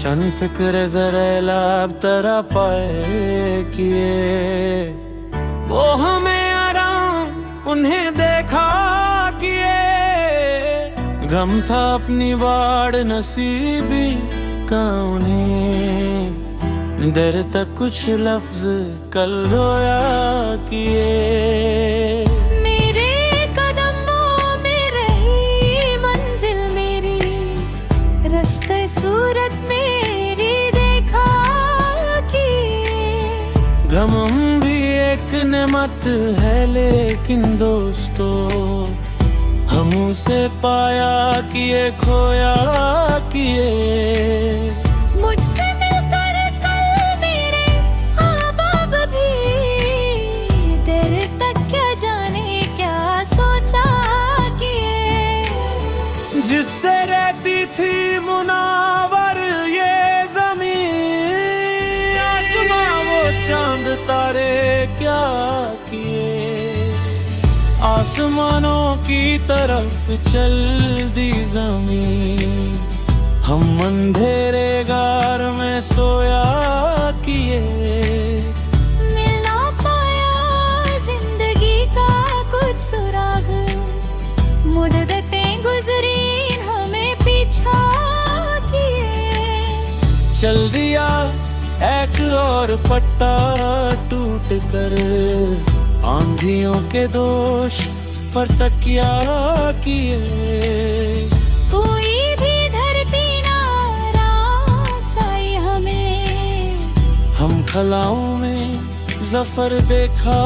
चंद फिक्र जरा अब तरा पाए किए, वो हमें आराम उन्हें देखा किए। गम था अपनी बाढ़ नसीबी का उन्हें, देर तक कुछ लफ्ज कल रोया किए। सूरत मेरी देखा कि गम भी एक नेमत है, लेकिन दोस्तों हम उसे पाया किए खोया किए। मुझसे मिलकर कल मेरे अहबाब भी देर तक क्या जाने क्या सोचा किए। जिससे रहती थी मुनावर ये ज़मीन, आसमां वो चांद तारे क्या किए। आसमानों की तरफ चल दी ज़मीन, हम अंधेरे गार में सोया किए। मिल ना पाया जिंदगी का कुछ सुराग, मुद्दतें गुजरी चल दिया एक और पट्टा टूट कर, आंधियों के दोष पर तकिया किए। कोई भी धरती ना रास आई हमें, हम खलाओं में जफर देखा